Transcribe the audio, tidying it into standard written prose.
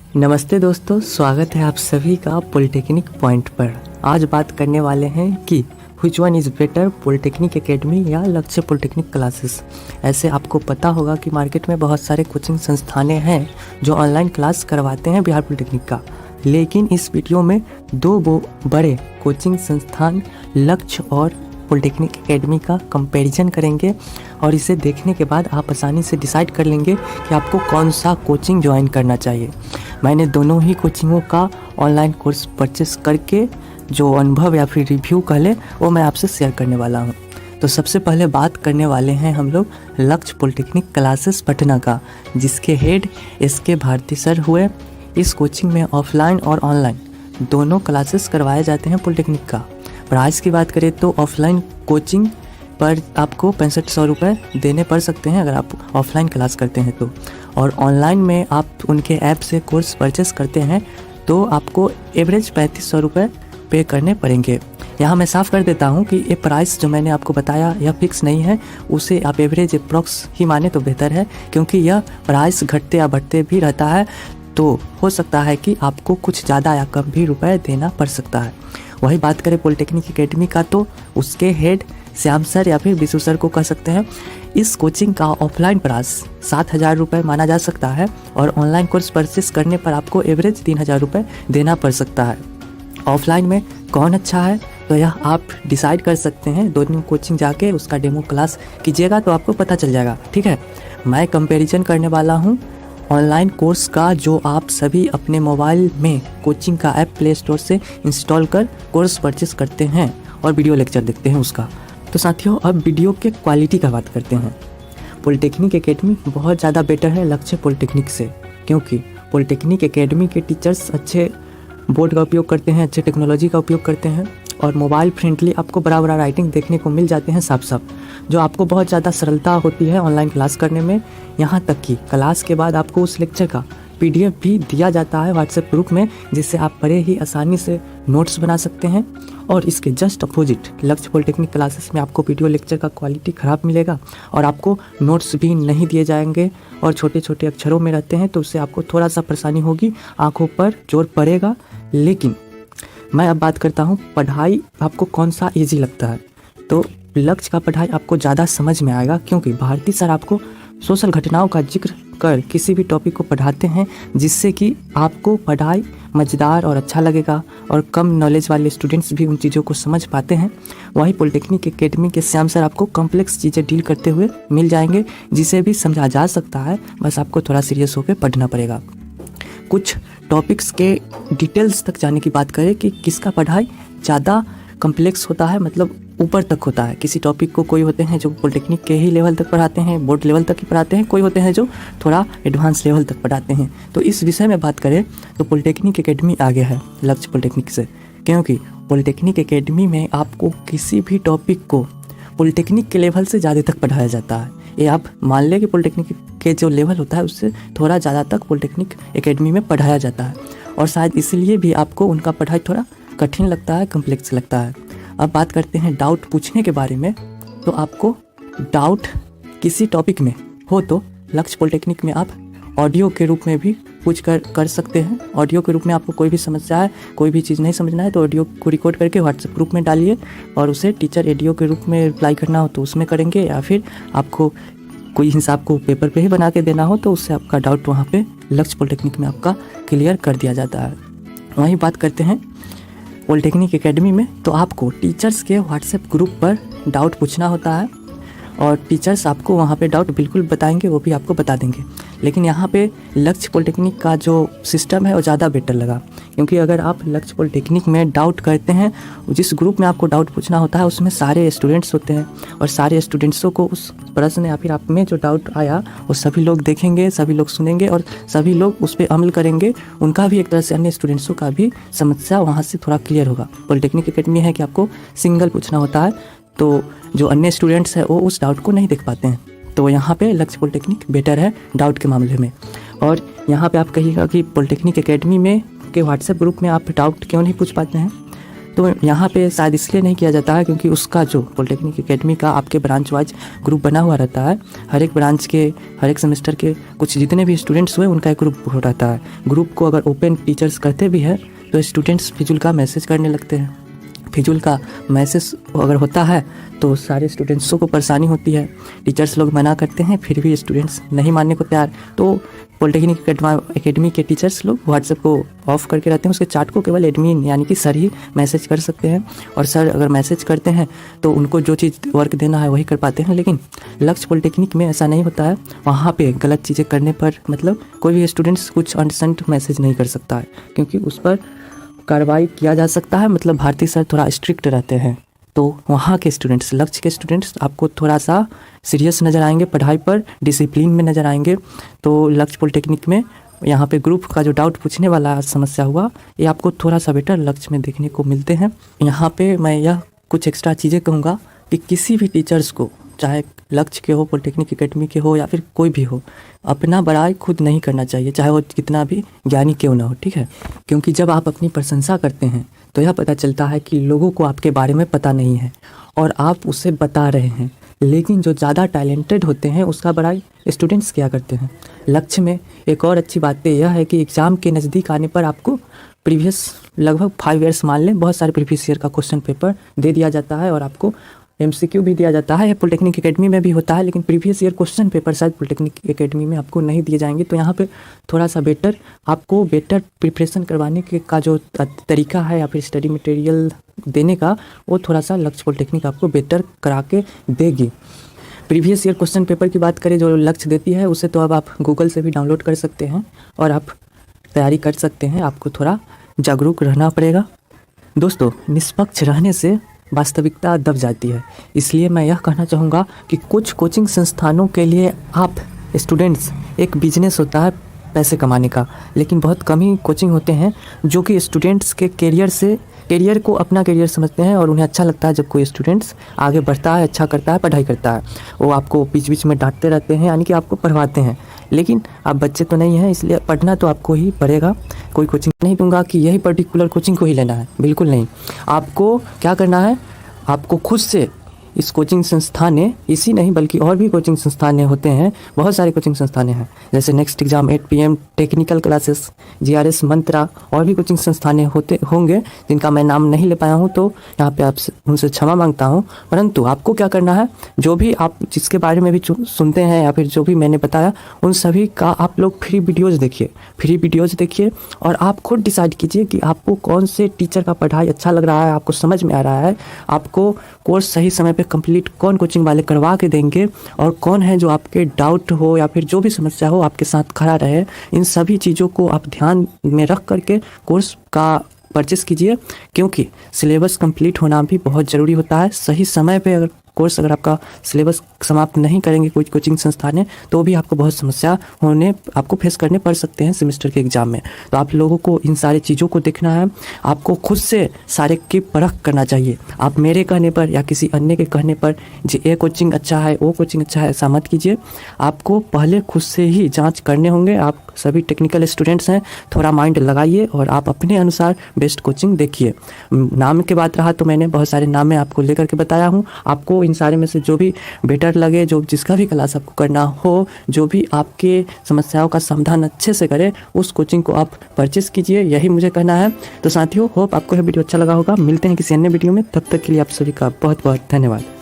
नमस्ते दोस्तों, स्वागत है आप सभी का पॉलिटेक्निक पॉइंट पर। आज बात करने वाले हैं कि which one is better, polytechnic academy या लक्ष्य पॉलिटेक्निक क्लासेस। ऐसे आपको पता होगा कि मार्केट में बहुत सारे कोचिंग संस्थानें हैं जो ऑनलाइन क्लास करवाते हैं बिहार पॉलिटेक्निक का, लेकिन इस वीडियो में दो बड़े कोचिंग संस्थान लक्ष्य और पॉलिटेक्निक एकेडमी का कंपैरिजन करेंगे और इसे देखने के बाद आप आसानी से डिसाइड कर लेंगे कि आपको कौन सा कोचिंग ज्वाइन करना चाहिए। मैंने दोनों ही कोचिंगों का ऑनलाइन कोर्स परचेस करके जो अनुभव या फिर रिव्यू कह लें वो मैं आपसे शेयर करने वाला हूं। तो सबसे पहले बात करने वाले हैं हम लोग लक्ष्य पॉलिटेक्निक क्लासेस पटना का, जिसके हेड SK भारती सर हुए। इस कोचिंग में ऑफलाइन और ऑनलाइन दोनों क्लासेस करवाए जाते हैं पॉलिटेक्निक का। प्राइस की बात करें तो ऑफलाइन कोचिंग पर आपको 6500 रुपये देने पड़ सकते हैं अगर आप ऑफलाइन क्लास करते हैं तो, और ऑनलाइन में आप उनके ऐप से कोर्स परचेस करते हैं तो आपको एवरेज 3500 रुपये पे करने पड़ेंगे। यहाँ मैं साफ़ कर देता हूँ कि ये प्राइस जो मैंने आपको बताया यह फिक्स नहीं है, उसे आप एवरेज अप्रॉक्स ही माने तो बेहतर है, क्योंकि यह प्राइस घटते या बढ़ते भी रहता है। तो हो सकता है कि आपको कुछ ज़्यादा या कम भी रुपए देना पड़ सकता है। वही बात करें पॉलिटेक्निक एकेडमी का तो उसके हेड श्याम सर या फिर विशु सर को कह सकते हैं। इस कोचिंग का ऑफलाइन प्राइस 7000 रुपये माना जा सकता है और ऑनलाइन कोर्स परचेस करने पर आपको एवरेज 3000 रुपये देना पड़ सकता है। ऑफलाइन में कौन अच्छा है तो यह आप डिसाइड कर सकते हैं, दोनों कोचिंग जाके उसका डेमो क्लास कीजिएगा तो आपको पता चल जाएगा। ठीक है, मैं कंपैरिजन करने वाला हूँ ऑनलाइन कोर्स का, जो आप सभी अपने मोबाइल में कोचिंग का ऐप प्ले स्टोर से इंस्टॉल कर कोर्स परचेस करते हैं और वीडियो लेक्चर देखते हैं उसका। तो साथियों, अब वीडियो के क्वालिटी का बात करते हैं। पॉलिटेक्निक एकेडमी बहुत ज़्यादा बेटर है लक्ष्य पॉलिटेक्निक से, क्योंकि पॉलिटेक्निक एकेडमी के टीचर्स अच्छे बोर्ड का उपयोग करते हैं, अच्छे टेक्नोलॉजी का उपयोग करते हैं और मोबाइल फ्रेंडली आपको बड़ा बड़ा राइटिंग देखने को मिल जाते हैं साफ साफ, जो आपको बहुत ज़्यादा सरलता होती है ऑनलाइन क्लास करने में। यहाँ तक कि क्लास के बाद आपको उस लेक्चर का PDF भी दिया जाता है व्हाट्सएप ग्रुप में, जिससे आप बड़े ही आसानी से नोट्स बना सकते हैं। और इसके जस्ट अपोजिट लक्ष्य पॉलिटेक्निक क्लासेस में आपको वीडियो लेक्चर का क्वालिटी ख़राब मिलेगा और आपको नोट्स भी नहीं दिए जाएंगे और छोटे छोटे अक्षरों में रहते हैं, तो उससे आपको थोड़ा सा परेशानी होगी, आँखों पर जोर पड़ेगा। लेकिन मैं अब बात करता हूँ पढ़ाई आपको कौन सा ईजी लगता है। तो लक्ष्य का पढ़ाई आपको ज़्यादा समझ में आएगा, क्योंकि भारती सर आपको सोशल घटनाओं का जिक्र कर किसी भी टॉपिक को पढ़ाते हैं, जिससे कि आपको पढ़ाई मज़ेदार और अच्छा लगेगा और कम नॉलेज वाले स्टूडेंट्स भी उन चीज़ों को समझ पाते हैं। वहीं पॉलिटेक्निक एकेडमी के श्याम सर आपको कॉम्प्लेक्स चीज़ें डील करते हुए मिल जाएंगे, जिसे भी समझा जा सकता है, बस आपको थोड़ा सीरियस होकर पढ़ना पड़ेगा। कुछ टॉपिक्स के डिटेल्स तक जाने की बात करें कि किसका पढ़ाई ज़्यादा कॉम्प्लेक्स होता है, मतलब ऊपर तक होता है। किसी टॉपिक को कोई होते हैं जो पॉलिटेक्निक के ही लेवल तक पढ़ाते हैं, बोर्ड लेवल तक ही पढ़ाते हैं, कोई होते हैं जो थोड़ा एडवांस लेवल तक पढ़ाते हैं। तो इस विषय में बात करें तो पॉलिटेक्निक एकेडमी आगे है लक्ष्य पॉलिटेक्निक से, क्योंकि पॉलिटेक्निक एकेडमी में आपको किसी भी टॉपिक को पॉलिटेक्निक के लेवल से ज़्यादा तक पढ़ाया जाता है। ये आप मान लें कि पॉलिटेक्निक के जो लेवल होता है उससे थोड़ा ज़्यादा तक पॉलिटेक्निक एकेडमी में पढ़ाया जाता है, और शायद इसलिए भी आपको उनका पढ़ाई थोड़ा कठिन लगता है, कॉम्प्लेक्स लगता है। अब बात करते हैं डाउट पूछने के बारे में। तो आपको डाउट किसी टॉपिक में हो तो लक्ष्य पॉलिटेक्निक में आप ऑडियो के रूप में भी पूछ कर सकते हैं। ऑडियो के रूप में आपको कोई भी समस्या है, कोई भी चीज़ नहीं समझना है तो ऑडियो को रिकॉर्ड करके व्हाट्सएप ग्रुप में डालिए और उसे टीचर ऑडियो के रूप में रिप्लाई करना हो तो उसमें करेंगे, या फिर आपको कोई हिसाब को पेपर पे ही बना के देना हो तो उससे आपका डाउट वहाँ पे लक्ष्य पॉलिटेक्निक में आपका क्लियर कर दिया जाता है। वहीं बात करते हैं पॉलिटेक्निक एकेडमी में, तो आपको टीचर्स के व्हाट्सएप ग्रुप पर डाउट पूछना होता है और टीचर्स आपको वहाँ पे डाउट बिल्कुल बताएंगे, वो भी आपको बता देंगे। लेकिन यहाँ पे लक्ष्य पॉलिटेक्निक का जो सिस्टम है वो ज़्यादा बेटर लगा, क्योंकि अगर आप लक्ष्य पॉलिटेक्निक में डाउट करते हैं, जिस ग्रुप में आपको डाउट पूछना होता है उसमें सारे स्टूडेंट्स होते हैं और सारे स्टूडेंट्सों को उस प्रश्न या फिर आप में जो डाउट आया वो सभी लोग देखेंगे, सभी लोग सुनेंगे और सभी लोग उस पर अमल करेंगे। उनका भी एक तरह से अन्य स्टूडेंट्सों का भी समस्या वहाँ से थोड़ा क्लियर होगा। पॉलिटेक्निक एकेडमी है कि आपको सिंगल पूछना होता है, तो जो अन्य स्टूडेंट्स हैं वो उस डाउट को नहीं देख पाते हैं। तो यहाँ पे लक्ष्य पॉलिटेक्निक बेटर है डाउट के मामले में। और यहाँ पे आप कहिएगा कि पॉलिटेक्निक एकेडमी में के व्हाट्सएप ग्रुप में आप डाउट क्यों नहीं पूछ पाते हैं, तो यहाँ पे शायद इसलिए नहीं किया जाता है क्योंकि उसका जो पॉलिटेक्निक एकेडमी का आपके ब्रांच वाइज ग्रुप बना हुआ रहता है। हर एक ब्रांच के हर एक सेमेस्टर के कुछ जितने भी स्टूडेंट्स हुए उनका एक ग्रुप हो रहता है। ग्रुप को अगर ओपन टीचर्स करते भी हैं तो स्टूडेंट्स फिजूल का मैसेज करने लगते हैं। फिजूल का मैसेज अगर होता है तो सारे स्टूडेंट्सों को परेशानी होती है। टीचर्स लोग मना करते हैं फिर भी स्टूडेंट्स नहीं मानने को तैयार। तो पॉलिटेक्निक एकेडमी के टीचर्स लोग व्हाट्सएप को ऑफ करके रहते हैं। उसके चार्ट को केवल एडमिन यानी कि सर ही मैसेज कर सकते हैं, और सर अगर मैसेज करते हैं तो उनको जो चीज़ वर्क देना है वही कर पाते हैं। लेकिन लक्ष्य पॉलिटेक्निक में ऐसा नहीं होता है। वहाँ पे गलत चीज़ें करने पर मतलब कोई भी स्टूडेंट्स कुछ अनसेंट मैसेज नहीं कर सकता है, क्योंकि उस पर कार्रवाई किया जा सकता है। मतलब भारतीय सर थोड़ा स्ट्रिक्ट रहते हैं। तो वहाँ के स्टूडेंट्स, लक्ष्य के स्टूडेंट्स आपको थोड़ा सा सीरियस नज़र आएंगे, पढ़ाई पर डिसिप्लिन में नज़र आएंगे। तो लक्ष्य पॉलिटेक्निक में यहाँ पे ग्रुप का जो डाउट पूछने वाला समस्या हुआ, ये आपको थोड़ा सा बेटर लक्ष्य में देखने को मिलते हैं। यहाँ पे मैं यह कुछ एक्स्ट्रा चीज़ें कहूँगा कि किसी भी टीचर्स को, चाहे लक्ष्य के हो, पॉलिटेक्निक एकेडमी के हो या फिर कोई भी हो, अपना बड़ाई खुद नहीं करना चाहिए, चाहे वो कितना भी ज्ञानी क्यों ना हो, ठीक है। क्योंकि जब आप अपनी प्रशंसा करते हैं तो यह पता चलता है कि लोगों को आपके बारे में पता नहीं है और आप उसे बता रहे हैं। लेकिन जो ज़्यादा टैलेंटेड होते हैं उसका बड़ाई स्टूडेंट्स क्या करते हैं। लक्ष्य में एक और अच्छी बात यह है कि एग्ज़ाम के नज़दीक आने पर आपको प्रीवियस लगभग 5 ईयर्स मान लें, बहुत सारे प्रीवियस ईयर का क्वेश्चन पेपर दे दिया जाता है और आपको MCQ भी दिया जाता है। पॉलिटेक्निक एकेडमी में भी होता है, लेकिन प्रीवियस ईयर क्वेश्चन पेपर शायद पॉलिटेक्निक एकेडमी में आपको नहीं दिए जाएंगे। तो यहाँ पे थोड़ा सा बेटर आपको बेटर प्रिपरेशन करवाने के का जो तरीका है या फिर स्टडी मटेरियल देने का, वो थोड़ा सा लक्ष्य पॉलिटेक्निक आपको बेटर करा के देगी। प्रीवियस ईयर क्वेश्चन पेपर की बात करें जो लक्ष्य देती है, उसे तो अब आप गूगल से भी डाउनलोड कर सकते हैं और आप तैयारी कर सकते हैं। आपको थोड़ा जागरूक रहना पड़ेगा। दोस्तों, निष्पक्ष रहने से वास्तविकता दब जाती है। इसलिए मैं यह कहना चाहूँगा कि कुछ कोचिंग संस्थानों के लिए आप स्टूडेंट्स एक बिजनेस होता है पैसे कमाने का, लेकिन बहुत कम ही कोचिंग होते हैं जो कि स्टूडेंट्स के करियर को अपना करियर समझते हैं और उन्हें अच्छा लगता है जब कोई स्टूडेंट्स आगे बढ़ता है, अच्छा करता है, पढ़ाई करता है। वो आपको बीच बीच में डांटते रहते हैं, यानी कि आपको पढ़वाते हैं। लेकिन आप बच्चे तो नहीं हैं, इसलिए पढ़ना तो आपको ही पड़ेगा। कोई कोचिंग नहीं दूंगा कि यही पर्टिकुलर कोचिंग को ही लेना है, बिल्कुल नहीं। आपको क्या करना है, आपको खुद से इस कोचिंग संस्थान इसी नहीं बल्कि और भी कोचिंग संस्थान होते हैं, बहुत सारे कोचिंग संस्थान हैं, जैसे next exam 8 PM technical classes, GRS मंत्रा, और भी कोचिंग संस्थान होंगे जिनका मैं नाम नहीं ले पाया हूं, तो यहाँ पे आप उनसे क्षमा मांगता हूं। परंतु आपको क्या करना है, जो भी आप जिसके बारे में भी सुनते हैं या फिर जो भी मैंने बताया, उन सभी का आप लोग फ्री वीडियोज़ देखिए और आप खुद डिसाइड कीजिए कि आपको कौन से टीचर का पढ़ाई अच्छा लग रहा है, आपको समझ में आ रहा है, आपको कोर्स सही समय पे कंप्लीट कौन कोचिंग वाले करवा के देंगे, और कौन है जो आपके डाउट हो या फिर जो भी समस्या हो आपके साथ खड़ा रहे। इन सभी चीज़ों को आप ध्यान में रख करके कोर्स का परचेस कीजिए, क्योंकि सिलेबस कंप्लीट होना भी बहुत ज़रूरी होता है। सही समय पे अगर आपका सिलेबस समाप्त नहीं करेंगे कोई कोचिंग संस्थान है, तो भी आपको बहुत समस्या आपको फेस करने पड़ सकते हैं सेमेस्टर के एग्ज़ाम में। तो आप लोगों को इन सारी चीज़ों को देखना है, आपको खुद से सारे की परख करना चाहिए। आप मेरे कहने पर या किसी अन्य के कहने पर जी ये कोचिंग अच्छा है, वो कोचिंग अच्छा है, ऐसा मत कीजिए। आपको पहले खुद से ही जाँच करने होंगे। आप सभी टेक्निकल स्टूडेंट्स हैं, थोड़ा माइंड लगाइए और आप अपने अनुसार बेस्ट कोचिंग देखिए। नाम के बात रहा तो मैंने बहुत सारे नाम आपको लेकर के बताया हूँ। आपको इन सारे में से जो भी बेटर लगे, जो जिसका भी क्लास आपको करना हो, जो भी आपके समस्याओं का समाधान अच्छे से करे, उस कोचिंग को आप परचेस कीजिए, यही मुझे कहना है। तो साथियों, होप आपको यह वीडियो अच्छा लगा होगा। मिलते हैं किसी अन्य वीडियो में, तब तक के लिए आप सभी का बहुत बहुत धन्यवाद।